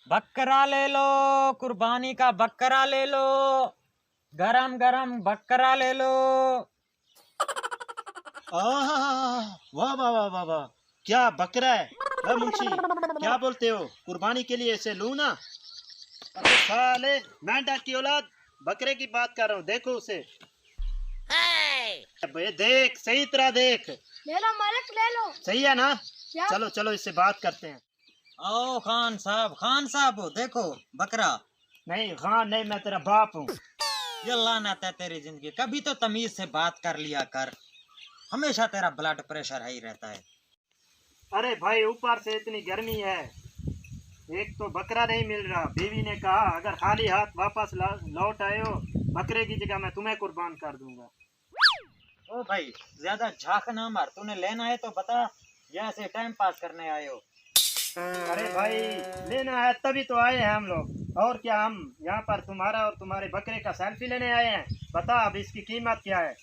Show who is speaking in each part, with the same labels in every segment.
Speaker 1: बकरा ले लो, कुर्बानी का बकरा ले लो, गरम गरम बकरा ले लो।
Speaker 2: वाह वाह वाह वाह वाह, क्या बकरा है मुंशी, क्या बोलते हो? कुर्बानी के लिए इसे लूं ना? अबे साले मेंढक की औलाद, बकरे की बात कर रहा हूँ, देखो उसे। अबे देख, सही तरह देख।
Speaker 3: ले लो मालिक, ले लो।
Speaker 2: सही है ना?
Speaker 3: क्या?
Speaker 2: चलो चलो इससे बात करते हैं।
Speaker 1: ओ खान साहब देखो बकरा।
Speaker 2: नहीं खान नहीं, मैं तेरा बाप हूँ।
Speaker 1: ये लानत है तेरी जिंदगी, कभी तो तमीज से बात कर लिया कर, हमेशा तेरा ब्लड प्रेशर हाई रहता है।
Speaker 2: अरे भाई ऊपर से इतनी गर्मी है, एक तो बकरा नहीं मिल रहा। बीवी ने कहा अगर खाली हाथ वापस लौट आए हो, बकरे की जगह मैं तुम्हें कुर्बान कर दूंगा।
Speaker 1: ओ भाई ज्यादा झाक ना मार, तूने लेना है तो बता या ऐसे टाइम पास करने आए हो?
Speaker 2: अरे भाई लेना है तभी तो आए हैं हम लोग, और क्या। हम यहाँ पर तुम्हारा और तुम्हारे बकरे का सेल्फी लेने आए हैं। बता अब इसकी कीमत क्या है?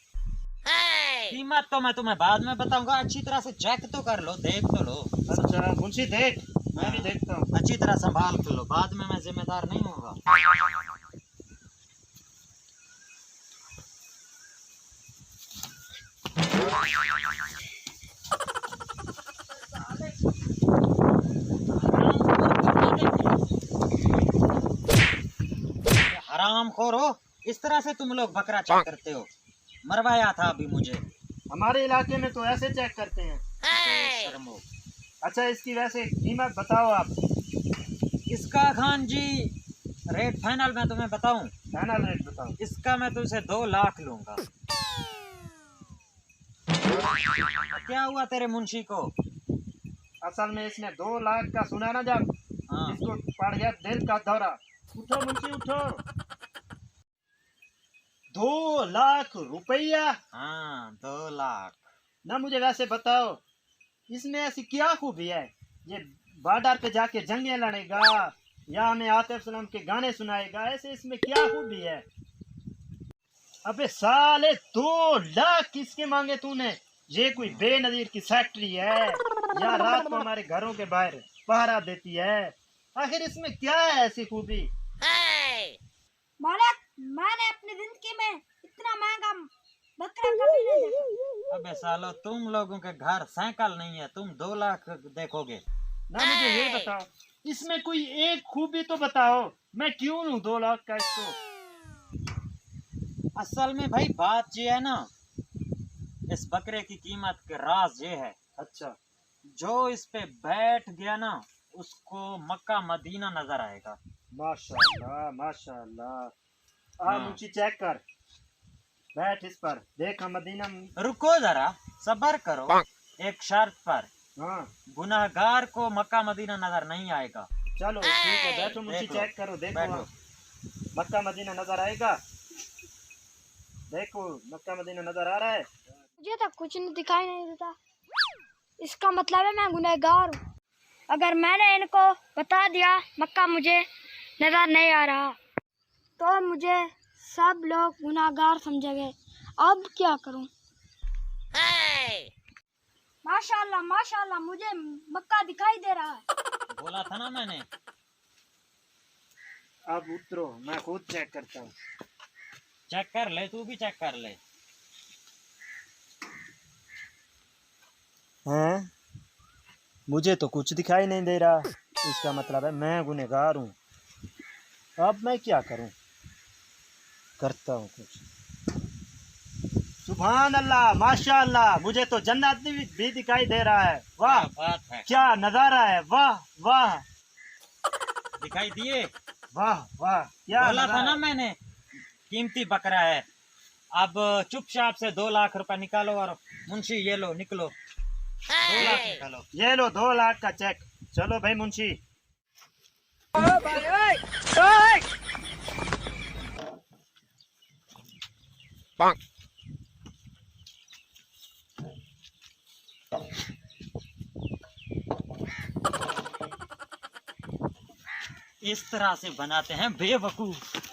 Speaker 1: कीमत तो मैं तुम्हें बाद में बताऊंगा, अच्छी तरह से चेक तो कर लो, देख तो लो।
Speaker 2: अच्छा मुंशी देख, मैं भी देखता हूँ।
Speaker 1: अच्छी तरह संभाल कर लो, बाद में मैं जिम्मेदार नहीं होगा। हराम खोर हो, इस तरह से तुम लोग बकरा चेक करते हो? मरवाया था अभी मुझे।
Speaker 2: हमारे इलाके में तो ऐसे चेक करते हैं।
Speaker 1: शर्मो।
Speaker 2: अच्छा इसकी वैसे कीमत बताओ आप।
Speaker 1: इसका खान जी रेट फाइनल मैं तुम्हें बताऊं?
Speaker 2: फाइनल रेट बताओ।
Speaker 1: इसका मैं तुझसे 2 लाख लूंगा। क्या हुआ तेरे मुंशी को?
Speaker 2: असल में इसने 2 लाख का सुना ना जब,
Speaker 1: हाँ।
Speaker 2: इसको पड़ गया दिल का दौरा। उठो मुंशी उठो। 2 लाख रुपया?
Speaker 1: हाँ 2 लाख।
Speaker 2: ना मुझे वैसे बताओ, इसमें ऐसी क्या खूबी है? ये बॉर्डर पे जाके जंगें लड़ेगा या हमें आतिफ सलाम के गाने सुनाएगा? ऐसे इसमें क्या खूबी है? अबे साले 2 लाख किसके मांगे तूने? ये कोई बेनजीर की फैक्ट्री है या रात को हमारे घरों के बाहर पहरा देती है? आखिर इसमें क्या है ऐसी खूबी?
Speaker 3: मालिक, मैंने अपनी जिंदगी में इतना महंगा बकरा कभी नहीं देखा।
Speaker 1: अबे सालो तुम लोगों के घर साइकिल नहीं है, तुम 2 लाख देखोगे?
Speaker 2: ना मुझे ये बताओ, इसमें कोई एक खूबी तो बताओ, मैं क्यों लूं 2 लाख का इसको?
Speaker 1: असल में भाई बात ये है ना, इस बकरे की कीमत के राज ये है,
Speaker 2: अच्छा
Speaker 1: जो इस पे बैठ गया ना उसको मक्का मदीना नजर आएगा।
Speaker 2: माशाल्लाह माशाल्लाह।
Speaker 1: हाँ।
Speaker 2: मुझे चेक कर, बैठ इस पर, देखा मदीना।
Speaker 1: रुको जरा, सबर करो, एक शर्त पर।
Speaker 2: हाँ
Speaker 1: गुनाहगार को मक्का मदीना नजर नहीं आएगा।
Speaker 2: चलो ठीक है, बैठो मुझे
Speaker 1: देख लो,
Speaker 2: चेक करो। देखो
Speaker 1: बैठो।
Speaker 2: अब मक्का मदीना नजर आएगा? देखो मक्का मदीना नजर आ रहा है?
Speaker 3: मुझे तो कुछ नहीं दिखाई नहीं देता। इसका मतलब है मैं गुनहगार हूँ। अगर मैंने इनको बता दिया मक्का मुझे नजर नहीं आ रहा, तो मुझे सब लोग गुनहगार समझेंगे। अब क्या करूँ? माशाल्लाह माशाल्लाह, मुझे मक्का दिखाई दे रहा है।
Speaker 1: बोला था ना मैंने।
Speaker 2: अब उतरो, मैं खुद चेक करता हूँ।
Speaker 1: चेक कर ले, तू भी चेक कर ले।
Speaker 2: हैं? मुझे तो कुछ दिखाई नहीं दे रहा। इसका मतलब है मैं गुनहगार हूँ। अब मैं क्या करूँ? करता हूँ कुछ। सुभान अल्लाह माशाअल्लाह, मुझे तो जन्नत भी दिखाई दे रहा है। वाह
Speaker 1: क्या बात है,
Speaker 2: क्या नजारा है, वाह वाह
Speaker 1: दिखाई दिए?
Speaker 2: वाह वाह, क्या
Speaker 1: बोला था
Speaker 2: नजारा
Speaker 1: ना
Speaker 2: है।
Speaker 1: मैंने, कीमती बकरा है। अब चुपचाप से 2 लाख रुपए निकालो और मुंशी ये लो, निकलो 2 लाख निकालो।
Speaker 2: ये लो 2 लाख का चेक। चलो भाई मुंशी।
Speaker 1: इस तरह से बनाते हैं बेवकूफ।